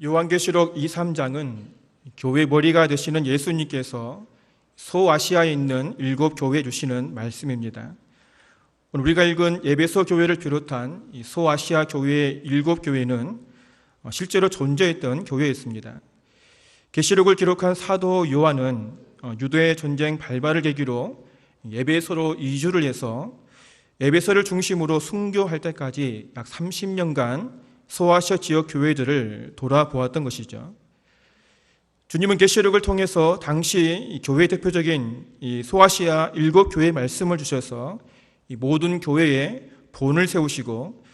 요한계시록 2, 3장은 교회 머리가 되시는 예수님께서 소아시아에 있는 7 교회에 주시는 말씀입니다. 오늘 우리가 읽은 에베소 교회를 비롯한 이 소아시아 교회의 7 교회는 실제로 존재했던 교회였습니다. 계시록을 기록한 사도 요한은 유대 전쟁 발발을 계기로 에베소로 이주를 해서 에베소를 중심으로 순교할 때까지 약 30년간 소아시아 지역 교회들을 돌아보았던 것이죠. 주님은 계시록을 통해서 당시 교회의 대표적인 이 소아시아 7 교회의 말씀을 주셔서 이 모든 교회에 본을 세우시고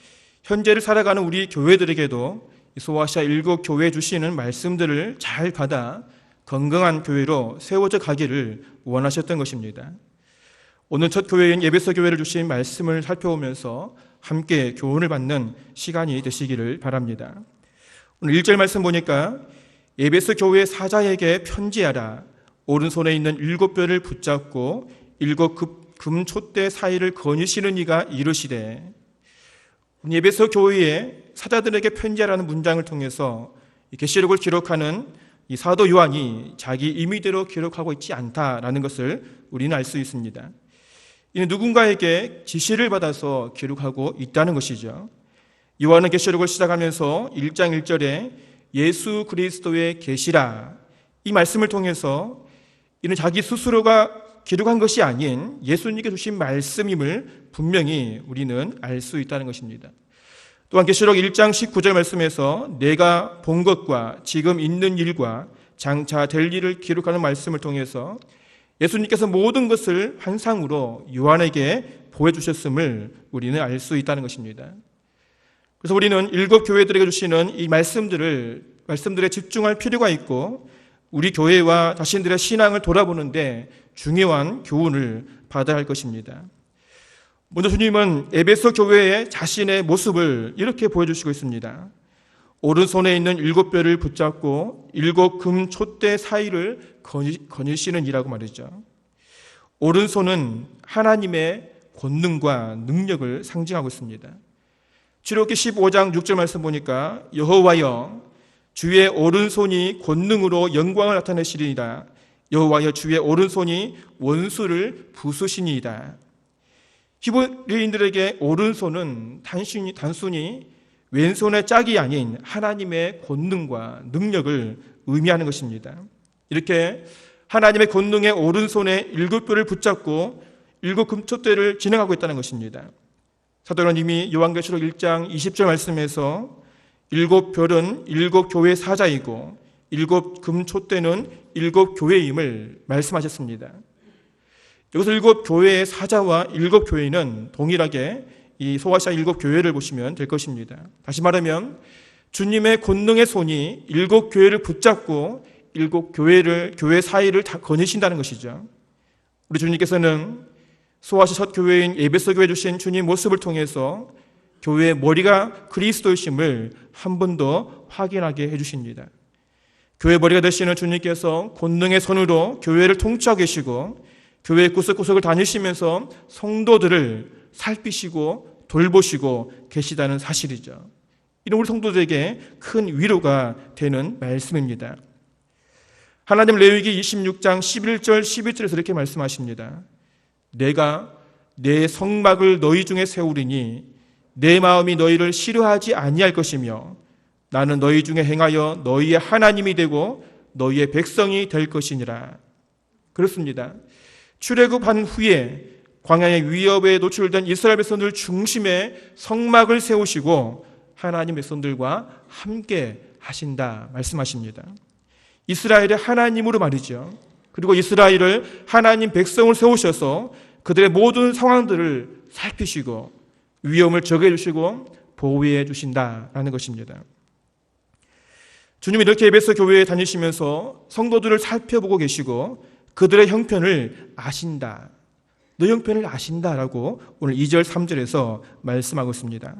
현재를 살아가는 우리 교회들에게도 이 소아시아 7 교회에 주시는 말씀들을 잘 받아 건강한 교회로 세워져 가기를 원하셨던 것입니다. 오늘 첫 교회인 에베소 교회를 주신 말씀을 살펴보면서 함께 교훈을 받는 시간이 되시기를 바랍니다. 오늘 1절 말씀 보니까 에베소 교회 사자에게 편지하라. 오른손에 있는 7뼈를 붙잡고 7 금촛대 사이를 거니시는 이가 이르시되, 에베소 교회의 사자들에게 편지하라는 문장을 통해서 계시록을 기록하는 이 사도 요한이 자기 임의대로 기록하고 있지 않다라는 것을 우리는 알 수 있습니다. 이는 누군가에게 지시를 받아서 기록하고 있다는 것이죠. 요한은 계시록을 시작하면서 1장 1절에 예수 그리스도의 계시라, 이 말씀을 통해서 이는 자기 스스로가 기록한 것이 아닌 예수님께 주신 말씀임을 분명히 우리는 알 수 있다는 것입니다. 또한 계시록 1장 19절 말씀에서 내가 본 것과 지금 있는 일과 장차 될 일을 기록하는 말씀을 통해서 예수님께서 모든 것을 환상으로 요한에게 보여주셨음을 우리는 알 수 있다는 것입니다. 그래서 우리는 7 교회들에게 주시는 이 말씀들에 집중할 필요가 있고, 우리 교회와 자신들의 신앙을 돌아보는데 중요한 교훈을 받아야 할 것입니다. 먼저 주님은 에베소 교회의 자신의 모습을 이렇게 보여주시고 있습니다. 오른손에 있는 7뼈를 붙잡고 7 금촛대 사이를 거니시는 이라고 말이죠. 오른손은 하나님의 권능과 능력을 상징하고 있습니다. 출애굽기 15장 6절 말씀 보니까 여호와여 주의 오른손이 권능으로 영광을 나타내시리이다. 여호와여 주의 오른손이 원수를 부수시니이다. 히브리인들에게 오른손은 단순히 왼손의 짝이 아닌 하나님의 권능과 능력을 의미하는 것입니다. 이렇게 하나님의 권능의 오른손에 7뼈를 붙잡고 7 금촛대를 진행하고 있다는 것입니다. 사도 요한이 요한계시록 1장 20절 말씀에서 7별은 7 교회 사자이고 7 금촛대는 7 교회임을 말씀하셨습니다. 여기서 7 교회의 사자와 7 교회는 동일하게 이 소아시아 7 교회를 보시면 될 것입니다. 다시 말하면 주님의 권능의 손이 7 교회를 붙잡고 7 교회 사이를 다 거니신다는 것이죠. 우리 주님께서는 소아시아 첫 교회인 에베소 교회에 주신 주님 모습을 통해서 교회의 머리가 그리스도이심을 한 번 더 확인하게 해주십니다. 교회 머리가 되시는 주님께서 권능의 손으로 교회를 통치하고 계시고 교회 구석구석을 다니시면서 성도들을 살피시고 돌보시고 계시다는 사실이죠. 이는 우리 성도들에게 큰 위로가 되는 말씀입니다. 하나님 레위기 26장 11절 12절에서 이렇게 말씀하십니다. 내가 내 성막을 너희 중에 세우리니 내 마음이 너희를 싫어하지 아니할 것이며 나는 너희 중에 행하여 너희의 하나님이 되고 너희의 백성이 될 것이니라. 그렇습니다. 출애굽한 후에 광야의 위협에 노출된 이스라엘 백성들 중심에 성막을 세우시고 하나님 백성들과 함께 하신다 말씀하십니다. 이스라엘의 하나님으로 말이죠. 그리고 이스라엘을 하나님 백성을 세우셔서 그들의 모든 상황들을 살피시고 위험을 적해 주시고 보호해 주신다라는 것입니다. 주님이 이렇게 에베소 교회에 다니시면서 성도들을 살펴보고 계시고 그들의 형편을 아신다. 너 형편을 아신다라고 오늘 2절 3절에서 말씀하고 있습니다.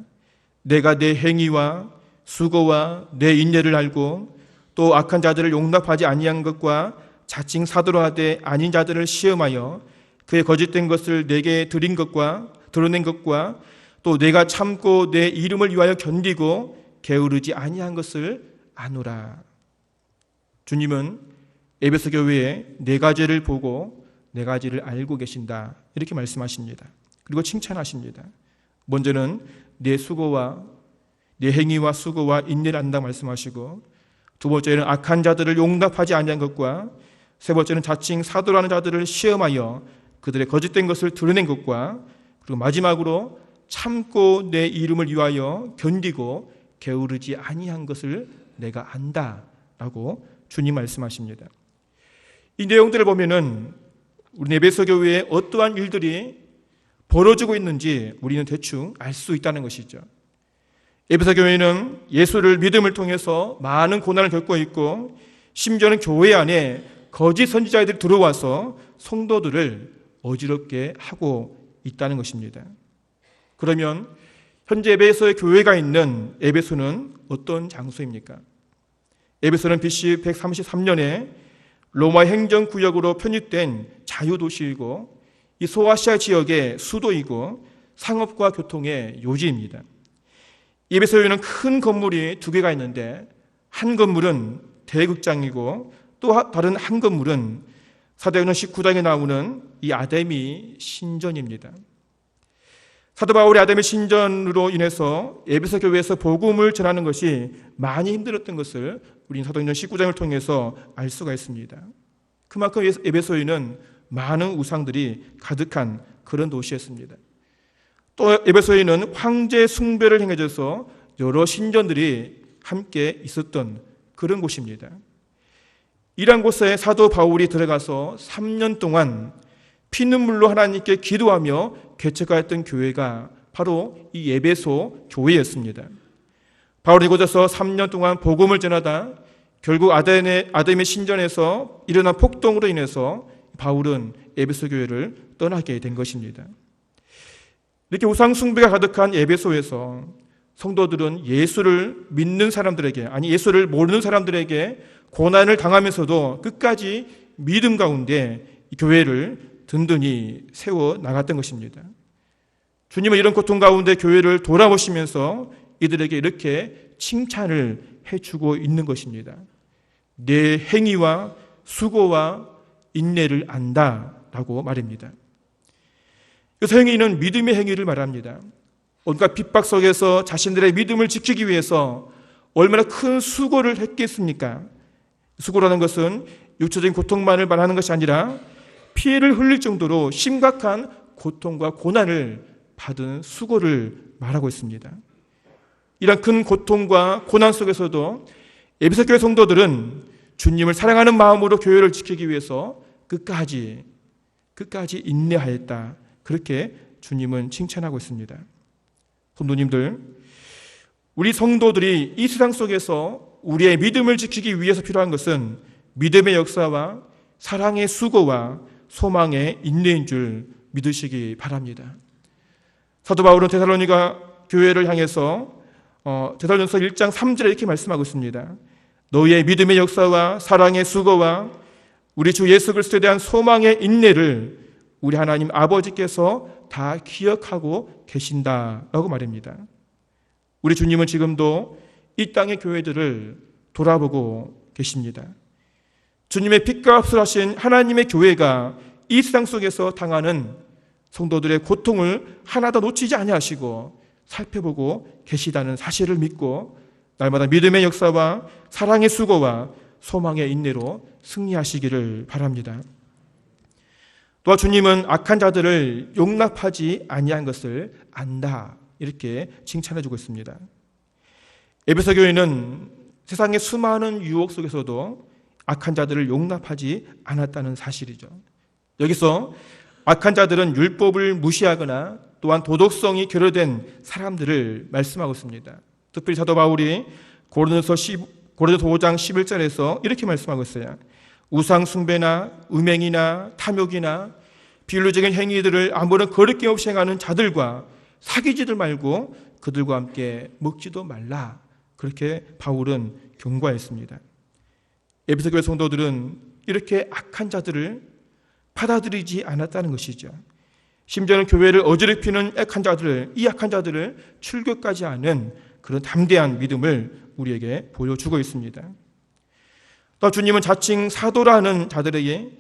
내가 내 행위와 수고와 내 인내를 알고 또 악한 자들을 용납하지 아니한 것과 자칭 사도로 하되 아닌 자들을 시험하여 그의 거짓된 것을 내게 드러낸 것과 또 내가 참고 내 이름을 위하여 견디고 게으르지 아니한 것을 아노라. 주님은 에베소 교회의 네 가지를 보고 네 가지를 알고 계신다, 이렇게 말씀하십니다. 그리고 칭찬하십니다. 먼저는 내 수고와 내 행위와 수고와 인내를 안다 말씀하시고, 두 번째는 악한 자들을 용납하지 아니한 것과, 세 번째는 자칭 사도라는 자들을 시험하여 그들의 거짓된 것을 드러낸 것과, 그리고 마지막으로 참고 내 이름을 위하여 견디고 게으르지 아니한 것을 내가 안다라고 주님 말씀하십니다. 이 내용들을 보면은 우리 에베소 교회에 어떠한 일들이 벌어지고 있는지 우리는 대충 알 수 있다는 것이죠. 에베소 교회는 예수를 믿음을 통해서 많은 고난을 겪고 있고, 심지어는 교회 안에 거짓 선지자들이 들어와서 성도들을 어지럽게 하고 있다는 것입니다. 그러면 현재 에베소의 교회가 있는 에베소는 어떤 장소입니까? 에베소는 BC 133년에 로마 행정구역으로 편입된 자유도시이고, 이 소아시아 지역의 수도이고 상업과 교통의 요지입니다. 에베소에는 큰 건물이 두 개가 있는데, 한 건물은 대극장이고 또 다른 한 건물은 사도행전 19장에 나오는 이 아데미 신전입니다. 사도 바울이 아데미 신전으로 인해서 에베소 교회에서 복음을 전하는 것이 많이 힘들었던 것을 우리는 사도행전 19장을 통해서 알 수가 있습니다. 그만큼 에베소에는 많은 우상들이 가득한 그런 도시였습니다. 또 에베소에는 황제 숭배를 행해져서 여러 신전들이 함께 있었던 그런 곳입니다. 이러한 곳에 사도 바울이 들어가서 3년 동안 피눈물로 하나님께 기도하며 개척하였던 교회가 바로 이 에베소 교회였습니다. 바울이 이곳에서 3년 동안 복음을 전하다 결국 아데미 신전에서 일어난 폭동으로 인해서 바울은 에베소 교회를 떠나게 된 것입니다. 이렇게 우상 숭배가 가득한 에베소에서 성도들은 예수를 믿는 사람들에게, 아니 예수를 모르는 사람들에게 고난을 당하면서도 끝까지 믿음 가운데 이 교회를 든든히 세워 나갔던 것입니다. 주님은 이런 고통 가운데 교회를 돌아보시면서 이들에게 이렇게 칭찬을 해주고 있는 것입니다. 내 행위와 수고와 인내를 안다라고 말입니다. 그래서 행위는 믿음의 행위를 말합니다. 온갖 핍박 속에서 자신들의 믿음을 지키기 위해서 얼마나 큰 수고를 했겠습니까? 수고라는 것은 육체적인 고통만을 말하는 것이 아니라 피해를 흘릴 정도로 심각한 고통과 고난을 받은 수고를 말하고 있습니다. 이런 큰 고통과 고난 속에서도 에베소 교회 성도들은 주님을 사랑하는 마음으로 교회를 지키기 위해서 끝까지 인내하였다. 그렇게 주님은 칭찬하고 있습니다. 성도님들, 우리 성도들이 이 세상 속에서 우리의 믿음을 지키기 위해서 필요한 것은 믿음의 역사와 사랑의 수고와 소망의 인내인 줄 믿으시기 바랍니다. 사도 바울은 데살로니가 교회를 향해서 데살로니가서 1장 3절에 이렇게 말씀하고 있습니다. 너희의 믿음의 역사와 사랑의 수고와 우리 주 예수 그리스도에 대한 소망의 인내를 우리 하나님 아버지께서 다 기억하고 계신다라고 말입니다. 우리 주님은 지금도 이 땅의 교회들을 돌아보고 계십니다. 주님의 핏값을 하신 하나님의 교회가 이 세상 속에서 당하는 성도들의 고통을 하나도 놓치지 아니하시고 살펴보고 계시다는 사실을 믿고 날마다 믿음의 역사와 사랑의 수고와 소망의 인내로 승리하시기를 바랍니다. 또한 주님은 악한 자들을 용납하지 아니한 것을 안다, 이렇게 칭찬해주고 있습니다. 에베소 교회는 세상의 수많은 유혹 속에서도 악한 자들을 용납하지 않았다는 사실이죠. 여기서 악한 자들은 율법을 무시하거나 또한 도덕성이 결여된 사람들을 말씀하고 있습니다. 특별히 사도 바울이 고린도서 5장 11절에서 이렇게 말씀하고 있어요. 우상 숭배나 음행이나 탐욕이나 비윤리적인 행위들을 아무런 거리낌 없이 행하는 자들과 사귀지들 말고 그들과 함께 먹지도 말라. 그렇게 바울은 경고했습니다. 에베소 교회 성도들은 이렇게 악한 자들을 받아들이지 않았다는 것이죠. 심지어는 교회를 어지럽히는 이 악한 자들을 출교까지 하는 그런 담대한 믿음을 우리에게 보여주고 있습니다. 또 주님은 자칭 사도라는 자들에게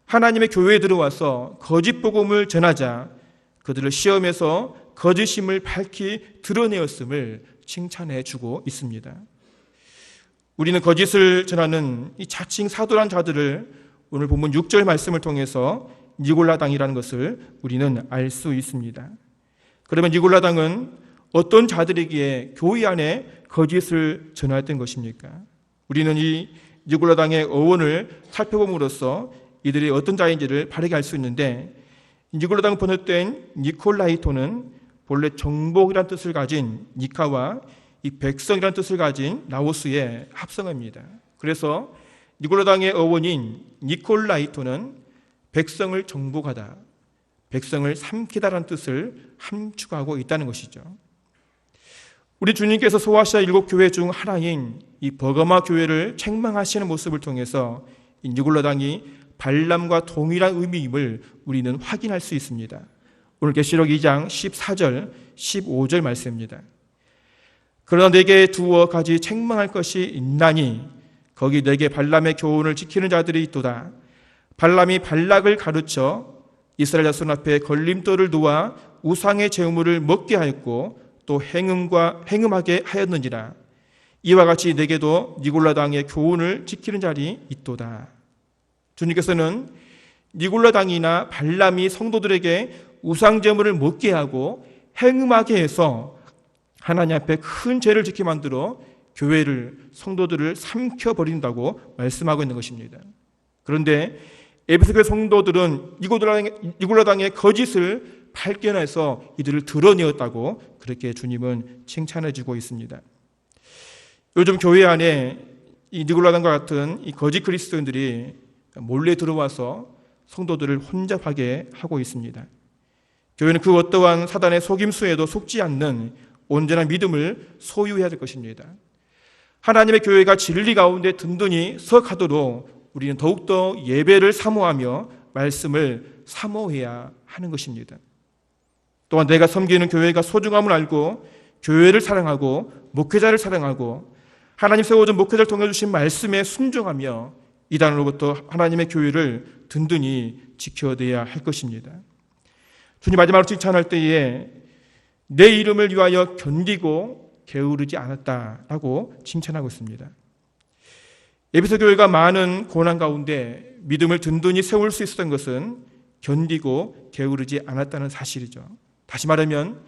하나님의 교회에 들어와서 거짓 복음을 전하자 그들을 시험해서 거짓임을 밝히 드러내었음을 칭찬해 주고 있습니다. 우리는 거짓을 전하는 이 자칭 사도란 자들을 오늘 본문 6절 말씀을 통해서 니골라당이라는 것을 우리는 알 수 있습니다. 그러면 니골라당은 어떤 자들에게 교회 안에 거짓을 전하였던 것입니까? 우리는 이 니골라당의 어원을 살펴봄으로써 이들이 어떤 자인지를 바르게 알 수 있는데, 니골라당 번역된 니콜라이토는 본래 정복이라는 뜻을 가진 니카와 이 백성이라는 뜻을 가진 라오스의 합성어입니다. 그래서 니골라당의 어원인 니콜라이토는 백성을 정복하다, 백성을 삼키다라는 뜻을 함축하고 있다는 것이죠. 우리 주님께서 소아시아 7교회 중 하나인 이 버가마 교회를 책망하시는 모습을 통해서 이 니골라당이 발람과 동일한 의미임을 우리는 확인할 수 있습니다. 오늘 계시록 2장 14절, 15절 말씀입니다. 그러나 내게 두어 가지 책망할 것이 있나니 거기 내게 발람의 교훈을 지키는 자들이 있도다. 발람이 발락을 가르쳐 이스라엘 자손 앞에 걸림돌을 놓아 우상의 제물을 먹게 하였고 또 행음하게 하였는지라. 이와 같이 내게도 니골라당의 교훈을 지키는 자리 있도다. 주님께서는 니골라당이나 발람이 성도들에게 우상 제물을 먹게 하고 행음하게 해서 하나님 앞에 큰 죄를 짓게 만들어 교회를, 성도들을 삼켜버린다고 말씀하고 있는 것입니다. 그런데 에베소 교회 성도들은 니골라당의 거짓을 발견해서 이들을 드러내었다고 그렇게 주님은 칭찬해 주고 있습니다. 요즘 교회 안에 이 니골라당과 같은 이 거짓 그리스도인들이 몰래 들어와서 성도들을 혼잡하게 하고 있습니다. 교회는 그 어떠한 사단의 속임수에도 속지 않는 온전한 믿음을 소유해야 될 것입니다. 하나님의 교회가 진리 가운데 든든히 서가도록 우리는 더욱더 예배를 사모하며 말씀을 사모해야 하는 것입니다. 또한 내가 섬기는 교회가 소중함을 알고 교회를 사랑하고 목회자를 사랑하고 하나님 세워준 목회자를 통해 주신 말씀에 순종하며 이단으로부터 하나님의 교회를 든든히 지켜내야 할 것입니다. 주님 마지막으로 칭찬할 때에 내 이름을 위하여 견디고 게으르지 않았다라고 칭찬하고 있습니다. 에베소 교회가 많은 고난 가운데 믿음을 든든히 세울 수 있었던 것은 견디고 게으르지 않았다는 사실이죠. 다시 말하면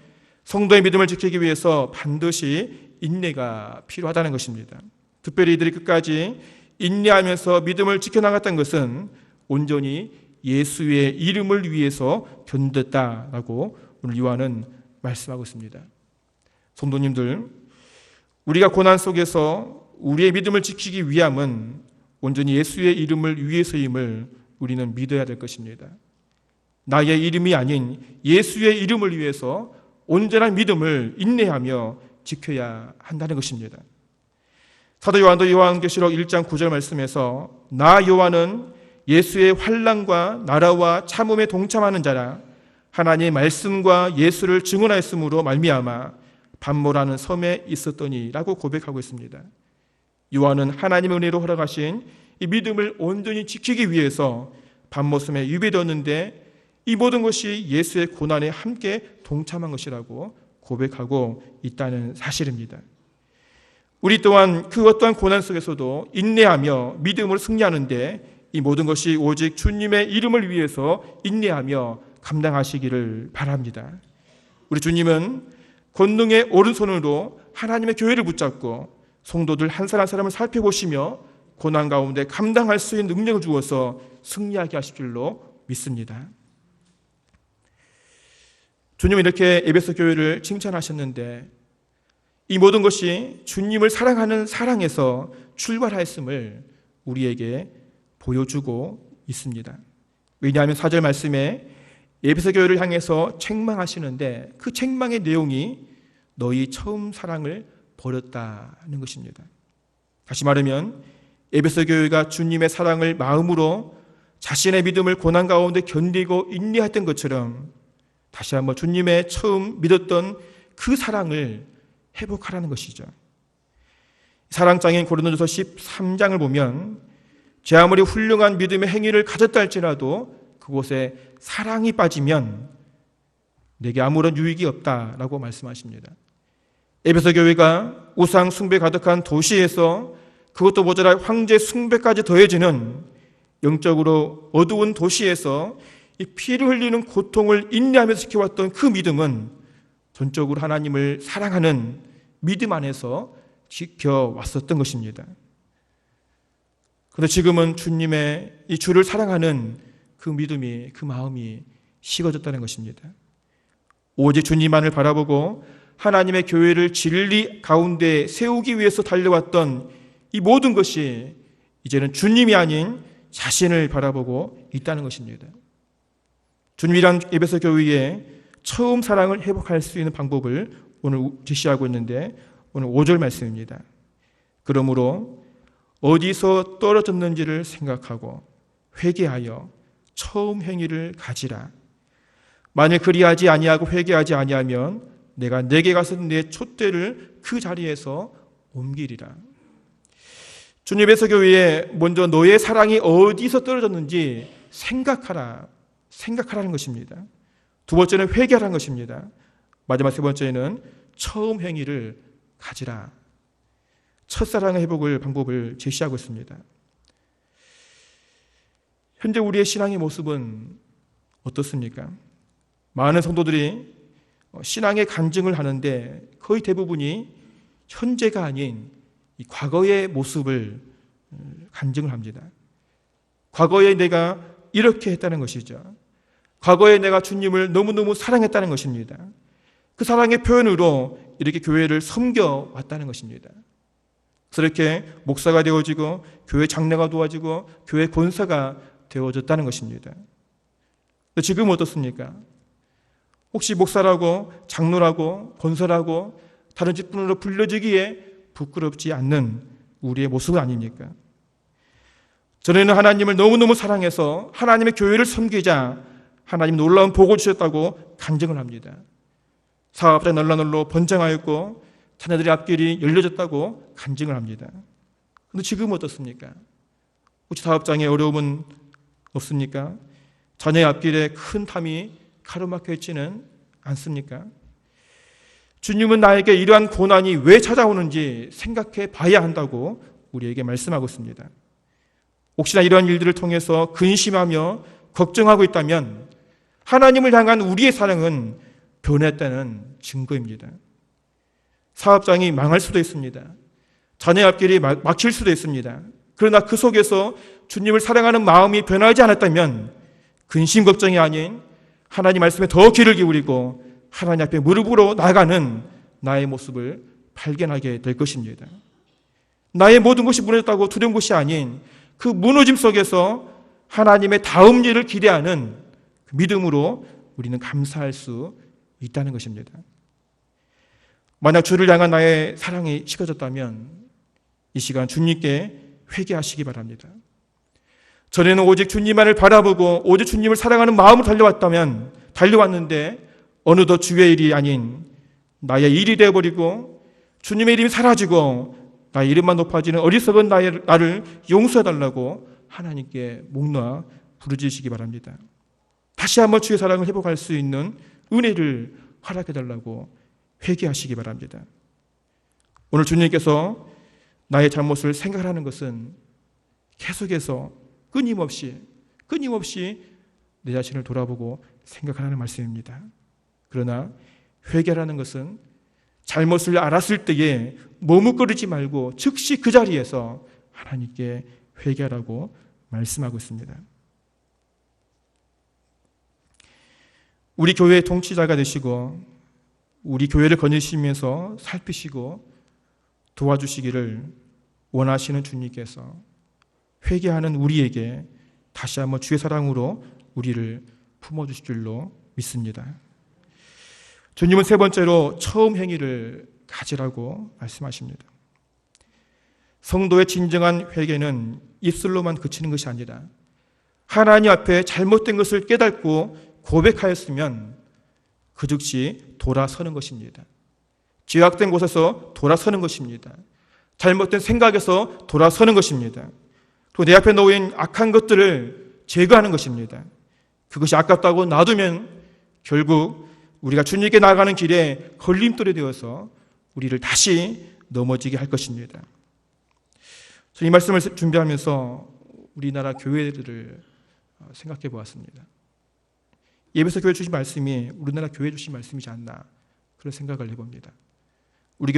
성도의 믿음을 지키기 위해서 반드시 인내가 필요하다는 것입니다. 특별히 이들이 끝까지 인내하면서 믿음을 지켜나갔던 것은 온전히 예수의 이름을 위해서 견뎠다라고 오늘 요한은 말씀하고 있습니다. 성도님들, 우리가 고난 속에서 우리의 믿음을 지키기 위함은 온전히 예수의 이름을 위해서임을 우리는 믿어야 될 것입니다. 나의 이름이 아닌 예수의 이름을 위해서 온전한 믿음을 인내하며 지켜야 한다는 것입니다. 사도 요한도 요한계시록 1장 9절 말씀에서 나 요한은 예수의 환난과 나라와 참음에 동참하는 자라 하나님의 말씀과 예수를 증언하였으므로 말미암아 반모라는 섬에 있었더니라고 고백하고 있습니다. 요한은 하나님의 은혜로 허락하신 이 믿음을 온전히 지키기 위해서 반모섬에 유배되었는데 이 모든 것이 예수의 고난에 함께 동참한 것이라고 고백하고 있다는 사실입니다. 우리 또한 그 어떠한 고난 속에서도 인내하며 믿음으로 승리하는데 이 모든 것이 오직 주님의 이름을 위해서 인내하며 감당하시기를 바랍니다. 우리 주님은 권능의 오른손으로 하나님의 교회를 붙잡고 성도들 한 사람 한 사람을 살펴보시며 고난 가운데 감당할 수 있는 능력을 주어서 승리하게 하실 줄로 믿습니다. 주님은 이렇게 에베소 교회를 칭찬하셨는데 이 모든 것이 주님을 사랑하는 사랑에서 출발하였음을 우리에게 보여주고 있습니다. 왜냐하면 4절 말씀에 에베소 교회를 향해서 책망하시는데 그 책망의 내용이 너희 처음 사랑을 버렸다는 것입니다. 다시 말하면 에베소 교회가 주님의 사랑을 마음으로 자신의 믿음을 고난 가운데 견디고 인내했던 것처럼 다시 한번 주님의 처음 믿었던 그 사랑을 회복하라는 것이죠. 사랑장인 고린도전서 13장을 보면 제 아무리 훌륭한 믿음의 행위를 가졌다 할지라도 그곳에 사랑이 빠지면 내게 아무런 유익이 없다라고 말씀하십니다. 에베소 교회가 우상 숭배 가득한 도시에서 그것도 모자라 황제 숭배까지 더해지는 영적으로 어두운 도시에서 이 피를 흘리는 고통을 인내하면서 지켜왔던 그 믿음은 전적으로 하나님을 사랑하는 믿음 안에서 지켜왔었던 것입니다. 그런데 지금은 주님의 이 주를 사랑하는 그 믿음이, 그 마음이 식어졌다는 것입니다. 오직 주님만을 바라보고 하나님의 교회를 진리 가운데 세우기 위해서 달려왔던 이 모든 것이 이제는 주님이 아닌 자신을 바라보고 있다는 것입니다. 주님이란 에베소 교회에 처음 사랑을 회복할 수 있는 방법을 오늘 제시하고 있는데 오늘 5절 말씀입니다. 그러므로 어디서 떨어졌는지를 생각하고 회개하여 처음 행위를 가지라. 만일 그리하지 아니하고 회개하지 아니하면 내가 내게 가서 내 촛대를 그 자리에서 옮기리라. 주님 에베소 교회에 먼저 너의 사랑이 어디서 떨어졌는지 생각하라는 것입니다. 두 번째는 회개하라는 것입니다. 마지막 세 번째는 처음 행위를 가지라. 첫사랑의 회복을 방법을 제시하고 있습니다. 현재 우리의 신앙의 모습은 어떻습니까? 많은 성도들이 신앙의 간증을 하는데 거의 대부분이 현재가 아닌 이 과거의 모습을 간증을 합니다. 과거에 내가 이렇게 했다는 것이죠. 과거에 내가 주님을 너무너무 사랑했다는 것입니다. 그 사랑의 표현으로 이렇게 교회를 섬겨왔다는 것입니다. 그렇게 목사가 되어지고 교회 장로가 도와지고 교회 권사가 되어졌다는 것입니다. 지금은 어떻습니까? 혹시 목사라고 장로라고 권사라고 다른 직분으로 불려지기에 부끄럽지 않는 우리의 모습은 아닙니까? 전에는 하나님을 너무너무 사랑해서 하나님의 교회를 섬기자 하나님 놀라운 복을 주셨다고 간증을 합니다. 사업자 널라널로 번창하였고 자녀들의 앞길이 열려졌다고 간증을 합니다. 그런데 지금은 어떻습니까? 혹시 사업장에 어려움은 없습니까? 자녀의 앞길에 큰 탐이 가로막혀 있지는 않습니까? 주님은 나에게 이러한 고난이 왜 찾아오는지 생각해 봐야 한다고 우리에게 말씀하고 있습니다. 혹시나 이러한 일들을 통해서 근심하며 걱정하고 있다면 하나님을 향한 우리의 사랑은 변했다는 증거입니다. 사업장이 망할 수도 있습니다. 자녀의 앞길이 막힐 수도 있습니다. 그러나 그 속에서 주님을 사랑하는 마음이 변하지 않았다면 근심 걱정이 아닌 하나님 말씀에 더 귀를 기울이고 하나님 앞에 무릎으로 나가는 나의 모습을 발견하게 될 것입니다. 나의 모든 것이 무너졌다고 두려운 것이 아닌 그 무너짐 속에서 하나님의 다음 일을 기대하는 믿음으로 우리는 감사할 수 있다는 것입니다. 만약 주를 향한 나의 사랑이 식어졌다면 이 시간 주님께 회개하시기 바랍니다. 전에는 오직 주님만을 바라보고 오직 주님을 사랑하는 마음으로 달려왔는데 어느덧 주의 일이 아닌 나의 일이 되어버리고 주님의 이름이 사라지고 나의 이름만 높아지는 어리석은 나를 용서해달라고 하나님께 목 놓아 부르짖으시기 바랍니다. 다시 한번 주의 사랑을 회복할 수 있는 은혜를 허락해달라고 회개하시기 바랍니다. 오늘 주님께서 나의 잘못을 생각하는 것은 계속해서 끊임없이 내 자신을 돌아보고 생각하라는 말씀입니다. 그러나 회개라는 것은 잘못을 알았을 때에 머뭇거리지 말고 즉시 그 자리에서 하나님께 회개하라고 말씀하고 있습니다. 우리 교회의 통치자가 되시고 우리 교회를 거느리시면서 살피시고 도와주시기를 원하시는 주님께서 회개하는 우리에게 다시 한번 주의 사랑으로 우리를 품어주실 줄로 믿습니다. 주님은 세 번째로 처음 행위를 가지라고 말씀하십니다. 성도의 진정한 회개는 입술로만 그치는 것이 아니라 하나님 앞에 잘못된 것을 깨닫고 고백하였으면 그 즉시 돌아서는 것입니다. 죄악된 곳에서 돌아서는 것입니다. 잘못된 생각에서 돌아서는 것입니다. 또 내 앞에 놓인 악한 것들을 제거하는 것입니다. 그것이 아깝다고 놔두면 결국 우리가 주님께 나아가는 길에 걸림돌이 되어서 우리를 다시 넘어지게 할 것입니다. 이 말씀을 준비하면서 우리나라 교회들을 생각해 보았습니다. 예배소 교회 주신 말씀이 우리나라 교회 주신 말씀이지 않나 그런 생각을 해봅니다. 우리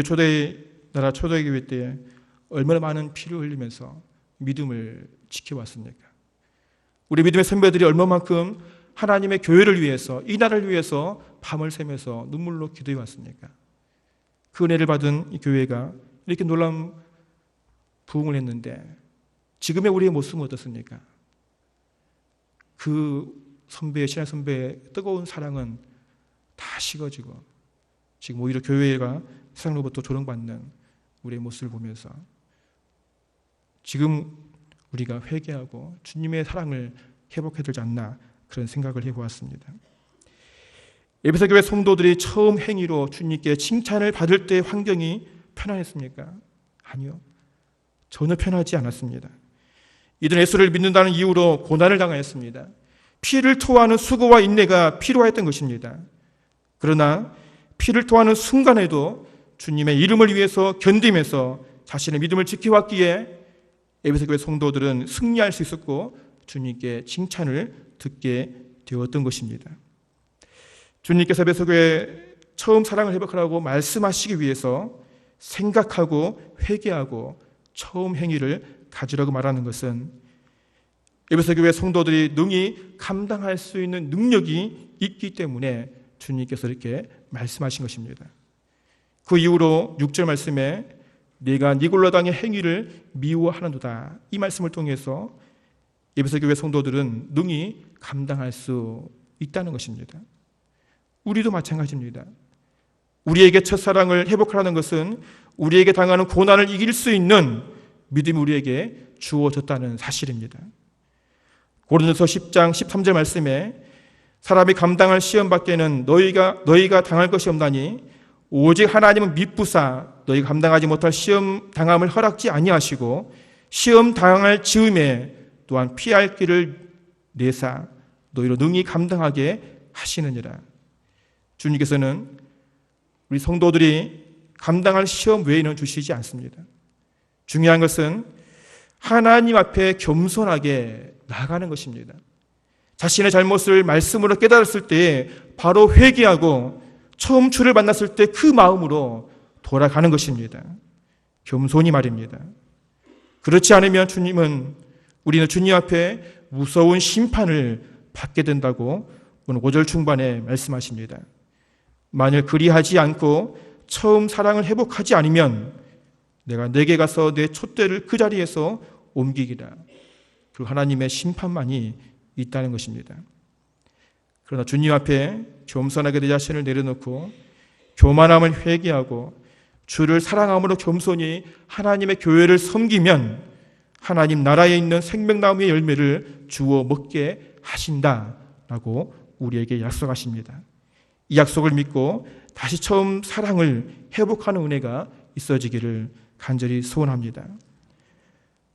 나라 초대교회 때 얼마나 많은 피를 흘리면서 믿음을 지켜왔습니까? 우리 믿음의 선배들이 얼마만큼 하나님의 교회를 위해서 이 나라를 위해서 밤을 새면서 눈물로 기도해 왔습니까? 그 은혜를 받은 이 교회가 이렇게 놀라운 부흥을 했는데 지금의 우리의 모습은 어떻습니까? 그 신앙 선배의 뜨거운 사랑은 다 식어지고 지금 오히려 교회가 세상으로부터 조롱받는 우리의 모습을 보면서 지금 우리가 회개하고 주님의 사랑을 회복해야 되지 않나 그런 생각을 해보았습니다. 에베소 교회 성도들이 처음 행위로 주님께 칭찬을 받을 때 환경이 편안했습니까? 아니요. 전혀 편하지 않았습니다. 이들은 예수를 믿는다는 이유로 고난을 당하였습니다. 피를 토하는 수고와 인내가 필요했던 것입니다. 그러나 피를 토하는 순간에도 주님의 이름을 위해서 견디면서 자신의 믿음을 지켜왔기에 에베소 교회 성도들은 승리할 수 있었고 주님께 칭찬을 듣게 되었던 것입니다. 주님께서 에베소 교회 처음 사랑을 회복하라고 말씀하시기 위해서 생각하고 회개하고 처음 행위를 가지라고 말하는 것은 에베소 교회 성도들이 능히 감당할 수 있는 능력이 있기 때문에 주님께서 이렇게 말씀하신 것입니다. 그 이후로 6절 말씀에 네가 니골라 당의 행위를 미워하는도다 이 말씀을 통해서 에베소 교회 성도들은 능히 감당할 수 있다는 것입니다. 우리도 마찬가지입니다. 우리에게 첫사랑을 회복하라는 것은 우리에게 당하는 고난을 이길 수 있는 믿음이 우리에게 주어졌다는 사실입니다. 고린도서 10장 13절 말씀에 사람이 감당할 시험 밖에는 너희가 당할 것이 없나니 오직 하나님은 미쁘사 너희가 감당하지 못할 시험 당함을 허락지 아니하시고 시험 당할 즈음에 또한 피할 길을 내사 너희로 능히 감당하게 하시느니라. 주님께서는 우리 성도들이 감당할 시험 외에는 주시지 않습니다. 중요한 것은 하나님 앞에 겸손하게 나아가는 것입니다. 자신의 잘못을 말씀으로 깨달았을 때 바로 회개하고 처음 주를 만났을 때 그 마음으로 돌아가는 것입니다. 겸손히 말입니다. 그렇지 않으면 우리는 주님 앞에 무서운 심판을 받게 된다고 오늘 5절 중반에 말씀하십니다. 만일 그리하지 않고 처음 사랑을 회복하지 않으면 내가 내게 가서 내 촛대를 그 자리에서 옮기기라. 그 하나님의 심판만이 있다는 것입니다. 그러나 주님 앞에 겸손하게 내 자신을 내려놓고 교만함을 회개하고 주를 사랑함으로 겸손히 하나님의 교회를 섬기면 하나님 나라에 있는 생명나무의 열매를 주워 먹게 하신다라고 우리에게 약속하십니다. 이 약속을 믿고 다시 처음 사랑을 회복하는 은혜가 있어지기를 간절히 소원합니다.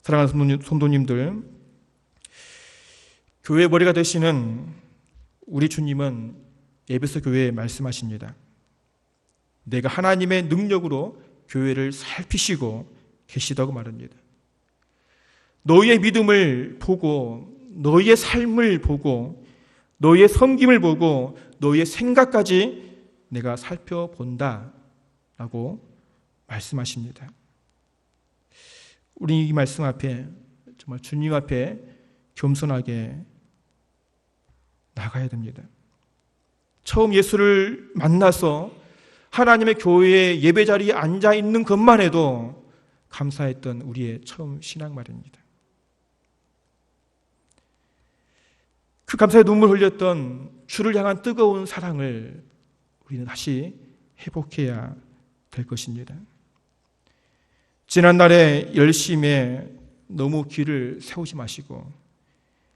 사랑하는 성도님들, 교회 머리가 되시는 우리 주님은 에베소 교회에 말씀하십니다. 내가 하나님의 능력으로 교회를 살피시고 계시다고 말합니다. 너희의 믿음을 보고 너희의 삶을 보고 너희의 섬김을 보고 너희의 생각까지 내가 살펴본다 라고 말씀하십니다. 우리 이 말씀 앞에 정말 주님 앞에 겸손하게 나가야 됩니다. 처음 예수를 만나서 하나님의 교회의 예배 자리에 앉아 있는 것만 해도 감사했던 우리의 처음 신앙 말입니다. 그 감사의 눈물 흘렸던 주를 향한 뜨거운 사랑을 우리는 다시 회복해야 될 것입니다. 지난날의 열심에 너무 길을 세우지 마시고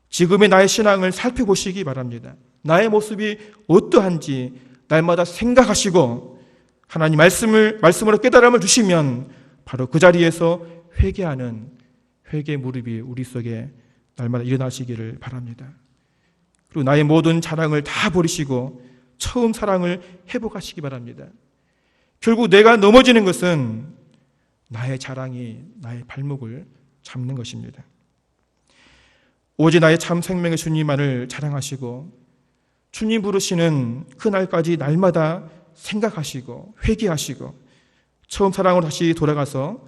지금의 나의 신앙을 살펴보시기 바랍니다. 나의 모습이 어떠한지 날마다 생각하시고 하나님 말씀으로 깨달음을 주시면 바로 그 자리에서 회개하는 회개 무릎이 우리 속에 날마다 일어나시기를 바랍니다. 그리고 나의 모든 자랑을 다 버리시고 처음 사랑을 회복하시기 바랍니다. 결국 내가 넘어지는 것은 나의 자랑이 나의 발목을 잡는 것입니다. 오직 나의 참 생명의 주님만을 자랑하시고 주님 부르시는 그날까지 날마다 생각하시고 회개하시고 처음 사랑으로 다시 돌아가서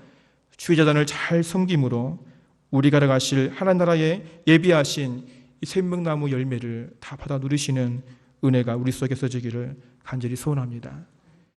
주의 제단을 잘 섬김으로 우리가 가실 하나님 나라에 예비하신 이 생명나무 열매를 다 받아 누리시는 은혜가 우리 속에 서지기를 간절히 소원합니다.